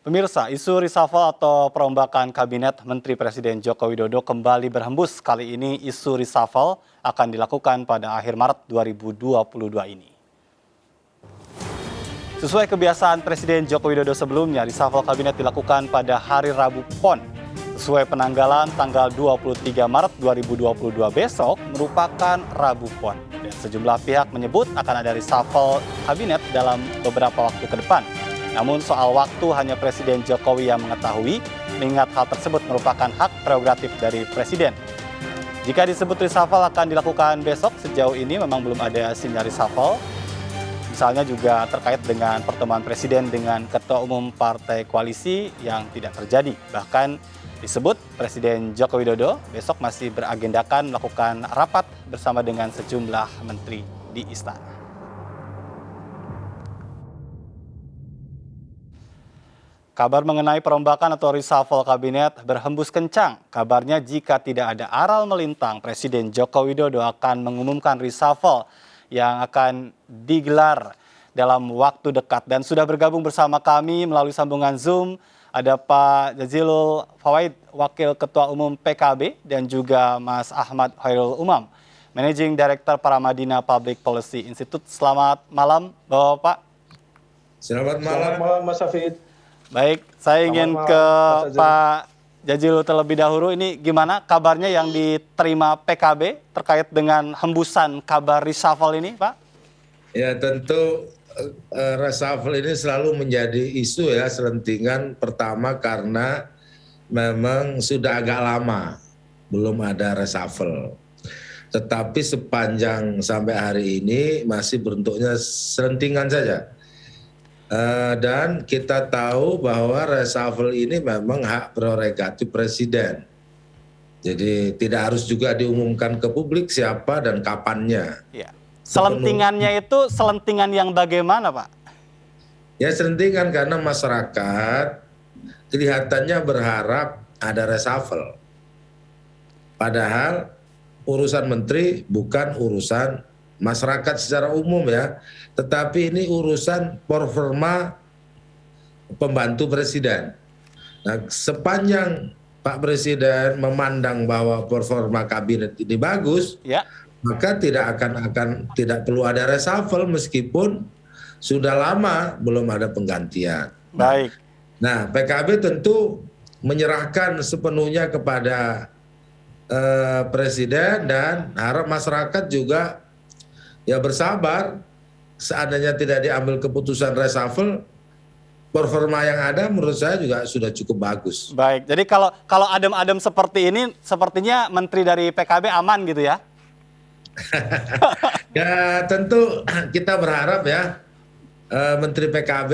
Pemirsa, isu reshuffle atau perombakan kabinet Menteri Presiden Joko Widodo kembali berhembus. Kali ini isu reshuffle akan dilakukan pada akhir Maret 2022 ini. Sesuai kebiasaan Presiden Joko Widodo sebelumnya, reshuffle kabinet dilakukan pada hari Rabu Pon. Sesuai penanggalan tanggal 23 Maret 2022 besok merupakan Rabu Pon. Dan sejumlah pihak menyebut akan ada reshuffle kabinet dalam beberapa waktu ke depan. Namun soal waktu hanya Presiden Jokowi yang mengetahui, mengingat hal tersebut merupakan hak prerogatif dari Presiden. Jika disebut reshuffle akan dilakukan besok, sejauh ini memang belum ada sinyal reshuffle. Misalnya juga terkait dengan pertemuan Presiden dengan Ketua Umum Partai Koalisi yang tidak terjadi. Bahkan disebut Presiden Joko Widodo besok masih beragendakan melakukan rapat bersama dengan sejumlah menteri di Istana. Kabar mengenai perombakan atau reshuffle kabinet berhembus kencang. Kabarnya jika tidak ada aral melintang, Presiden Joko Widodo akan mengumumkan reshuffle yang akan digelar dalam waktu dekat. Dan sudah bergabung bersama kami melalui sambungan Zoom, ada Pak Jazilul Fawait, Wakil Ketua Umum PKB, dan juga Mas Ahmad Khairul Umam, Managing Director Paramadina Public Policy Institute. Selamat malam, Bapak. Selamat Selamat malam, Mas Hafid. Baik, saya ingin ke Pak Jazilul terlebih dahulu. Ini gimana kabarnya yang diterima PKB terkait dengan hembusan kabar reshuffle ini, Pak? Ya, tentu reshuffle ini selalu menjadi isu ya, selentingan pertama karena memang sudah agak lama belum ada reshuffle. Tetapi sepanjang sampai hari ini masih bentuknya selentingan saja. Dan kita tahu bahwa reshuffle ini memang hak prerogatif Presiden. Jadi tidak harus juga diumumkan ke publik siapa dan kapannya. Ya. Selentingannya itu selentingan yang bagaimana, Pak? Ya, selentingan karena masyarakat kelihatannya berharap ada reshuffle. Padahal urusan menteri bukan urusan masyarakat secara umum ya, tetapi ini urusan performa pembantu presiden. Nah, sepanjang Pak Presiden memandang bahwa performa kabinet ini bagus, ya, maka tidak perlu ada reshuffle meskipun sudah lama belum ada penggantian. Baik. Nah, PKB tentu menyerahkan sepenuhnya kepada Presiden dan harap masyarakat juga ya bersabar. Seandainya tidak diambil keputusan reshuffle, performa yang ada menurut saya juga sudah cukup bagus. Baik, jadi kalau adem-adem seperti ini, sepertinya menteri dari PKB aman gitu ya? Ya tentu kita berharap ya, menteri PKB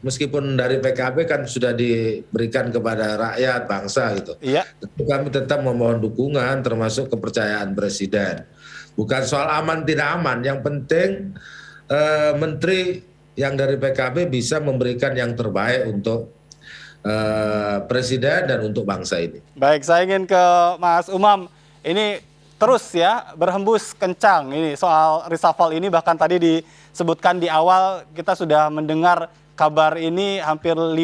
meskipun dari PKB kan sudah diberikan kepada rakyat bangsa gitu. Iya. Tentu kami tetap memohon dukungan termasuk kepercayaan Presiden. Bukan soal aman tidak aman, yang penting menteri yang dari PKB bisa memberikan yang terbaik untuk Presiden dan untuk bangsa ini. Baik, saya ingin ke Mas Umam. Ini terus ya berhembus kencang ini soal reshuffle ini, bahkan tadi disebutkan di awal kita sudah mendengar kabar ini hampir 5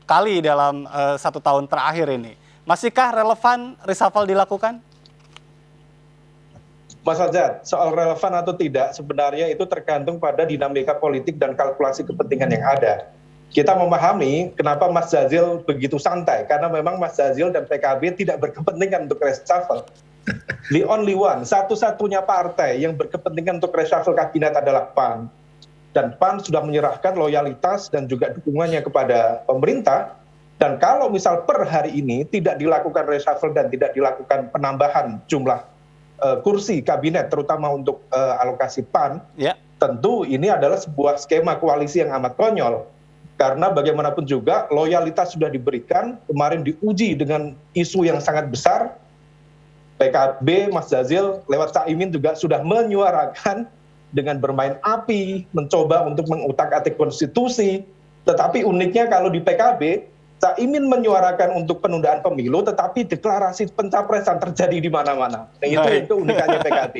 kali dalam 1 tahun terakhir ini. Masihkah relevan reshuffle dilakukan? Mas Azad, soal relevan atau tidak sebenarnya itu tergantung pada dinamika politik dan kalkulasi kepentingan yang ada. Kita memahami kenapa Mas Jazil begitu santai, karena memang Mas Jazil dan PKB tidak berkepentingan untuk reshuffle. The only one, satu-satunya partai yang berkepentingan untuk reshuffle kabinet adalah PAN. Dan PAN sudah menyerahkan loyalitas dan juga dukungannya kepada pemerintah. Dan kalau misal per hari ini tidak dilakukan reshuffle dan tidak dilakukan penambahan jumlah kursi kabinet terutama untuk alokasi PAN, ya, tentu ini adalah sebuah skema koalisi yang amat konyol. Karena bagaimanapun juga loyalitas sudah diberikan, kemarin diuji dengan isu yang sangat besar. PKB, Mas Jazil lewat Caimin juga sudah menyuarakan dengan bermain api, mencoba untuk mengutak-atik konstitusi. Tetapi uniknya kalau di PKB, Caimin menyuarakan untuk penundaan pemilu, tetapi deklarasi pencapresan terjadi di mana-mana. Nah, itu keunikannya PKB.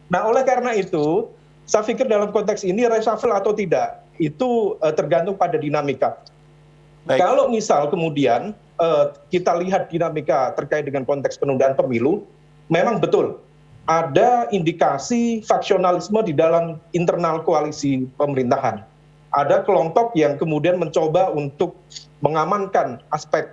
Nah, oleh karena itu, saya pikir dalam konteks ini reshuffle atau tidak, itu tergantung pada dinamika. Baik. Kalau misal kemudian kita lihat dinamika terkait dengan konteks penundaan pemilu, memang betul ada indikasi faksionalisme di dalam internal koalisi pemerintahan. Ada kelompok yang kemudian mencoba untuk mengamankan aspek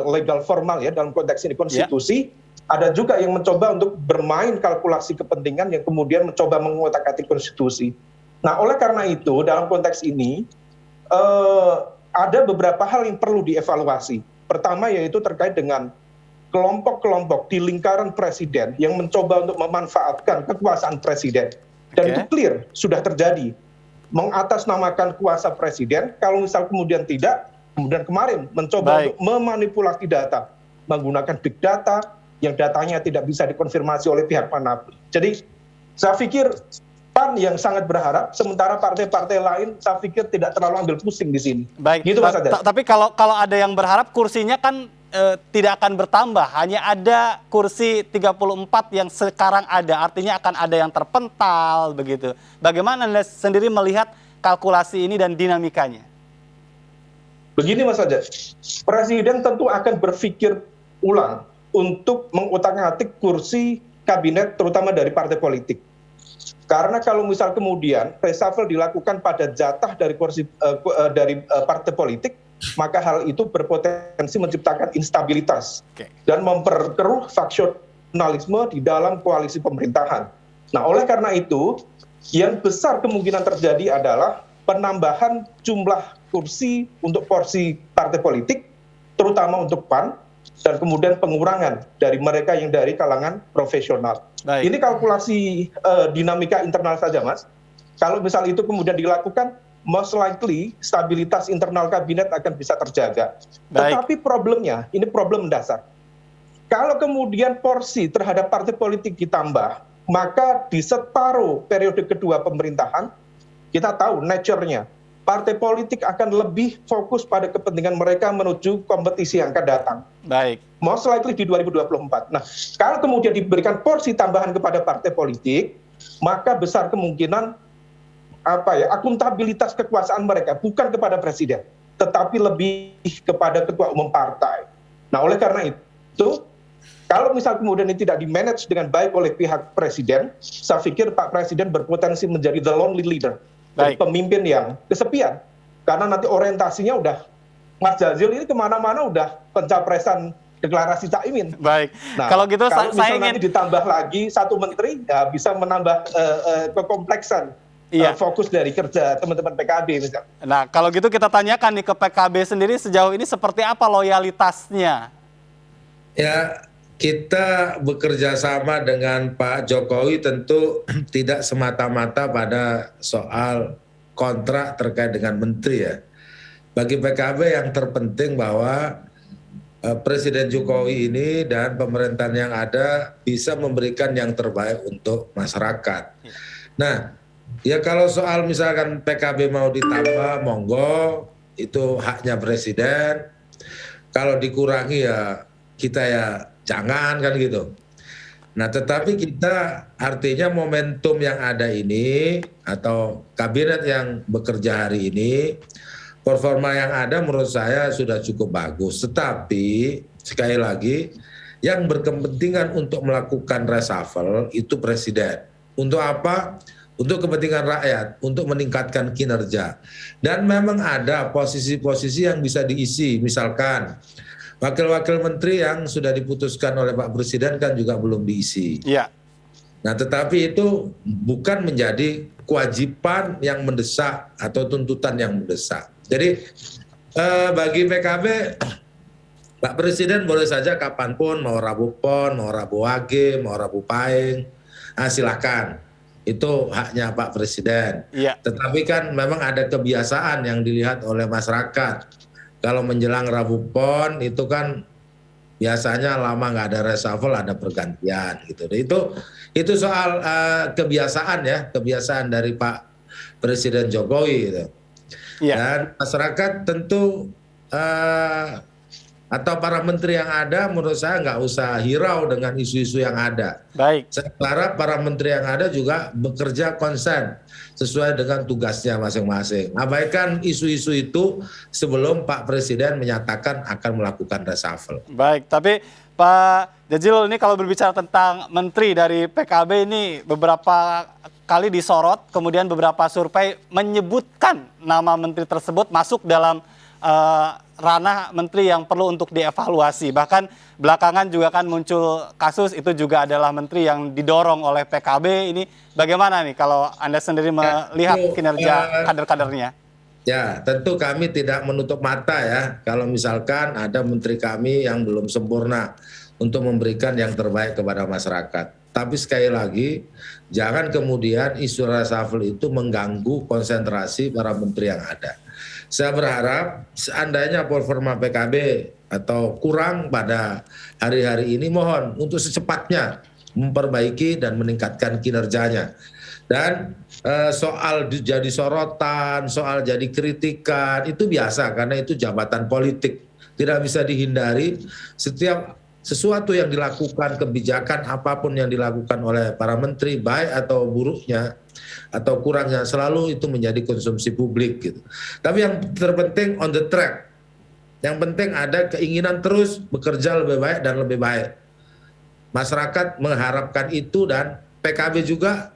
legal formal ya dalam konteks ini konstitusi. Ada juga yang mencoba untuk bermain kalkulasi kepentingan yang kemudian mencoba mengotak-atik konstitusi. Nah, oleh karena itu dalam konteks ini ada beberapa hal yang perlu dievaluasi. Pertama yaitu terkait dengan kelompok-kelompok di lingkaran presiden yang mencoba untuk memanfaatkan kekuasaan presiden. Dan itu clear, sudah terjadi. Mengatasnamakan kuasa presiden, kalau misal kemudian tidak, kemudian kemarin mencoba untuk memanipulasi data, menggunakan big data, yang datanya tidak bisa dikonfirmasi oleh pihak manapun. Jadi saya pikir PAN yang sangat berharap, sementara partai-partai lain saya pikir tidak terlalu ambil pusing di sini. Baik, gitu, Mas Adas. Tapi kalau ada yang berharap kursinya kan tidak akan bertambah, hanya ada kursi 34 yang sekarang ada, artinya akan ada yang terpental begitu. Bagaimana Anda sendiri melihat kalkulasi ini dan dinamikanya? Begini Mas Adas, Presiden tentu akan berpikir ulang untuk mengutak-atik kursi kabinet terutama dari partai politik. Karena kalau misal kemudian reshuffle dilakukan pada jatah dari kursi dari partai politik, maka hal itu berpotensi menciptakan instabilitas dan memperkeruh faksionalisme di dalam koalisi pemerintahan. Nah, oleh karena itu, yang besar kemungkinan terjadi adalah penambahan jumlah kursi untuk porsi partai politik, terutama untuk PAN, dan kemudian pengurangan dari mereka yang dari kalangan profesional. Baik. Ini kalkulasi dinamika internal saja, Mas. Kalau misal itu kemudian dilakukan, most likely stabilitas internal kabinet akan bisa terjaga. Baik. Tetapi problemnya, ini problem mendasar. Kalau kemudian porsi terhadap partai politik ditambah, maka di separuh periode kedua pemerintahan, kita tahu nature-nya, partai politik akan lebih fokus pada kepentingan mereka menuju kompetisi yang akan datang. Baik. Most likely di 2024. Nah, kalau kemudian diberikan porsi tambahan kepada partai politik, maka besar kemungkinan akuntabilitas kekuasaan mereka bukan kepada presiden, tetapi lebih kepada ketua umum partai. Nah, oleh karena itu, kalau misal kemudian ini tidak di-manage dengan baik oleh pihak presiden, saya pikir Pak Presiden berpotensi menjadi the lonely leader. Pemimpin yang kesepian, karena nanti orientasinya udah Mas Jazil ini kemana-mana udah pencapresan deklarasi Caimin. Baik. Nah, kalau gitu kalau saya ingin nanti ditambah lagi satu menteri, ya bisa menambah kekompleksan fokus dari kerja teman-teman PKB misalnya. Nah, kalau gitu kita tanyakan nih ke PKB sendiri sejauh ini seperti apa loyalitasnya? Ya, kita bekerja sama dengan Pak Jokowi tentu tidak semata-mata pada soal kontrak terkait dengan menteri ya. Bagi PKB yang terpenting bahwa Presiden Jokowi ini dan pemerintahan yang ada bisa memberikan yang terbaik untuk masyarakat. Nah, ya kalau soal misalkan PKB mau ditambah, monggo, itu haknya Presiden. Kalau dikurangi ya kita ya jangan kan gitu. Nah, tetapi kita artinya momentum yang ada ini atau kabinet yang bekerja hari ini, performa yang ada menurut saya sudah cukup bagus. Tetapi sekali lagi yang berkepentingan untuk melakukan reshuffle itu Presiden. Untuk apa? Untuk kepentingan rakyat, untuk meningkatkan kinerja. Dan memang ada posisi-posisi yang bisa diisi, misalkan wakil-wakil menteri yang sudah diputuskan oleh Pak Presiden kan juga belum diisi. Iya. Nah, tetapi itu bukan menjadi kewajiban yang mendesak atau tuntutan yang mendesak. Jadi bagi PKB, Pak Presiden boleh saja kapanpun, mau Rabu Pon, mau Rabu Wage, mau Rabu Pahing, silakan. Itu haknya Pak Presiden. Iya. Tetapi kan memang ada kebiasaan yang dilihat oleh masyarakat. Kalau menjelang Rabu Pon itu kan biasanya lama nggak ada reshuffle, ada pergantian gitu. Itu soal kebiasaan ya, kebiasaan dari Pak Presiden Jokowi gitu. Dan masyarakat tentu atau para menteri yang ada, menurut saya nggak usah hirau dengan isu-isu yang ada. Baik. Saya harap para menteri yang ada juga bekerja konsen sesuai dengan tugasnya masing-masing. Abaikan isu-isu itu sebelum Pak Presiden menyatakan akan melakukan reshuffle. Baik, tapi Pak Jazil, ini kalau berbicara tentang menteri dari PKB ini beberapa kali disorot, kemudian beberapa survei menyebutkan nama menteri tersebut masuk dalam ranah menteri yang perlu untuk dievaluasi. Bahkan belakangan juga kan muncul kasus itu juga adalah menteri yang didorong oleh PKB. Ini bagaimana nih kalau Anda sendiri melihat kinerja kader-kadernya? Ya, tentu kami tidak menutup mata ya kalau misalkan ada menteri kami yang belum sempurna untuk memberikan yang terbaik kepada masyarakat. Tapi sekali lagi, jangan kemudian isu reshuffle itu mengganggu konsentrasi para menteri yang ada. Saya berharap seandainya performa PKB atau kurang pada hari-hari ini, mohon untuk secepatnya memperbaiki dan meningkatkan kinerjanya. Dan soal jadi sorotan, soal jadi kritikan, itu biasa karena itu jabatan politik. Tidak bisa dihindari, setiap sesuatu yang dilakukan, kebijakan apapun yang dilakukan oleh para menteri, baik atau buruknya, atau kurangnya, selalu itu menjadi konsumsi publik gitu. Tapi yang terpenting on the track. Yang penting ada keinginan terus bekerja lebih baik dan lebih baik. Masyarakat mengharapkan itu dan PKB juga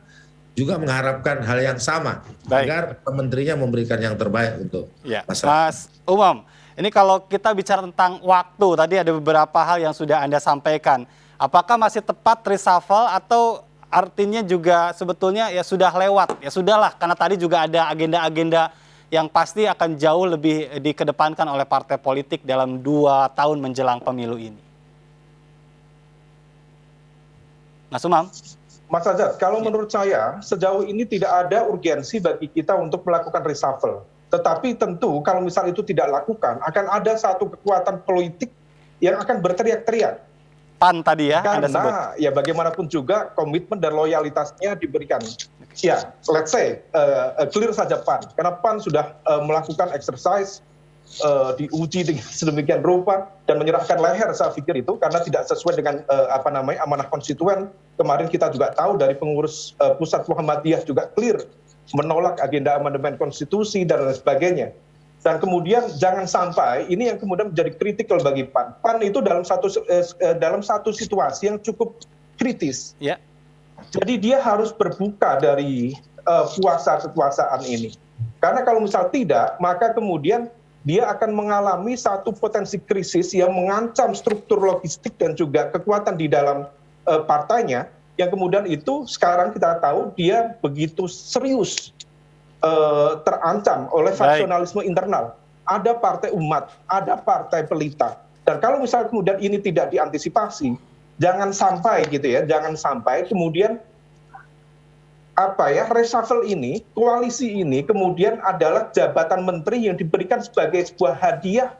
mengharapkan hal yang sama. Baik. Agar menterinya memberikan yang terbaik untuk masyarakat. Mas Umam, ini kalau kita bicara tentang waktu, tadi ada beberapa hal yang sudah Anda sampaikan. Apakah masih tepat reshuffle atau artinya juga sebetulnya ya sudah lewat? Ya sudahlah, karena tadi juga ada agenda-agenda yang pasti akan jauh lebih dikedepankan oleh partai politik dalam 2 tahun menjelang pemilu ini. Mas Umam? Mas Azad, kalau menurut saya sejauh ini tidak ada urgensi bagi kita untuk melakukan reshuffle. Tetapi tentu kalau misal itu tidak lakukan, akan ada satu kekuatan politik yang akan berteriak-teriak. PAN tadi ya, Anda sebut. Karena ya bagaimanapun juga komitmen dan loyalitasnya diberikan. Ya, let's say, clear saja PAN. Karena PAN sudah melakukan exercise, diuji dengan sedemikian rupa dan menyerahkan leher, saya pikir itu karena tidak sesuai dengan amanah konstituen. Kemarin kita juga tahu dari pengurus pusat Muhammadiyah juga clear menolak agenda amandemen konstitusi dan lain sebagainya. Dan kemudian jangan sampai ini yang kemudian menjadi kritikal bagi PAN. PAN itu dalam satu situasi yang cukup kritis. Yeah. Jadi dia harus berbuka dari puasa kekuasaan ini. Karena kalau misal tidak, maka kemudian dia akan mengalami satu potensi krisis yang mengancam struktur logistik dan juga kekuatan di dalam partainya, yang kemudian itu sekarang kita tahu dia begitu serius terancam oleh faksionalisme internal. Ada partai umat, ada partai pelita. Dan kalau misalnya kemudian ini tidak diantisipasi, jangan sampai gitu ya, jangan sampai kemudian reshuffle ini, koalisi ini kemudian adalah jabatan menteri yang diberikan sebagai sebuah hadiah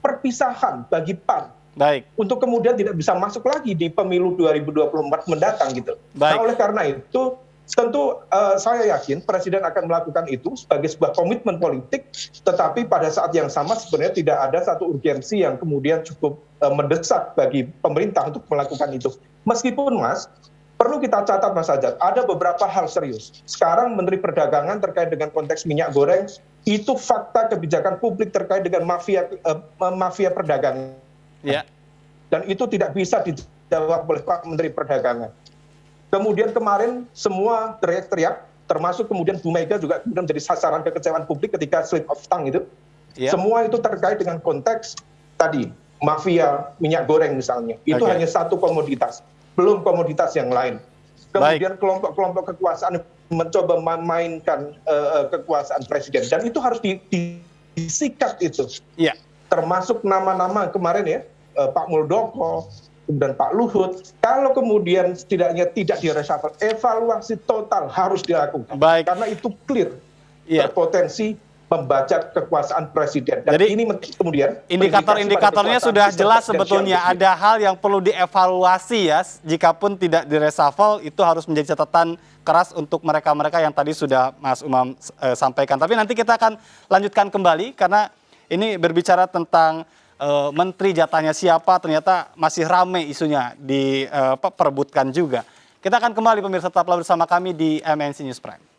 perpisahan bagi PAN. Baik. Untuk kemudian tidak bisa masuk lagi di pemilu 2024 mendatang gitu. Baik. Nah, oleh karena itu tentu saya yakin Presiden akan melakukan itu sebagai sebuah komitmen politik, tetapi pada saat yang sama sebenarnya tidak ada satu urgensi yang kemudian cukup mendesak bagi pemerintah untuk melakukan itu. Meskipun Mas, perlu kita catat Mas Ajat, ada beberapa hal serius. Sekarang Menteri Perdagangan terkait dengan konteks minyak goreng, itu fakta kebijakan publik terkait dengan mafia perdagangan. Ya. Dan itu tidak bisa dijawab oleh Pak Menteri Perdagangan. Kemudian kemarin semua teriak-teriak, termasuk kemudian Bu Mega juga kemudian menjadi sasaran kekecewaan publik ketika slip of tongue itu. Ya. Semua itu terkait dengan konteks tadi, mafia minyak goreng misalnya. Itu hanya satu komoditas, belum komoditas yang lain. Kemudian kelompok-kelompok kekuasaan mencoba memainkan kekuasaan presiden. Dan itu harus disikat itu. Iya. Termasuk nama-nama kemarin ya, Pak Muldoko, kemudian Pak Luhut. Kalau kemudian setidaknya tidak di-reshuffle, evaluasi total harus dilakukan. Baik. Karena itu clear, berpotensi membaca kekuasaan presiden. Dan jadi ini kemudian indikator-indikatornya sudah jelas sebetulnya. Ada hal yang perlu dievaluasi ya. Jikapun tidak di-reshuffle, itu harus menjadi catatan keras untuk mereka-mereka yang tadi sudah Mas Umam sampaikan. Tapi nanti kita akan lanjutkan kembali karena ini berbicara tentang menteri jatahnya siapa, ternyata masih rame isunya diperebutkan juga. Kita akan kembali pemirsa, tetaplah bersama kami di MNC News Prime.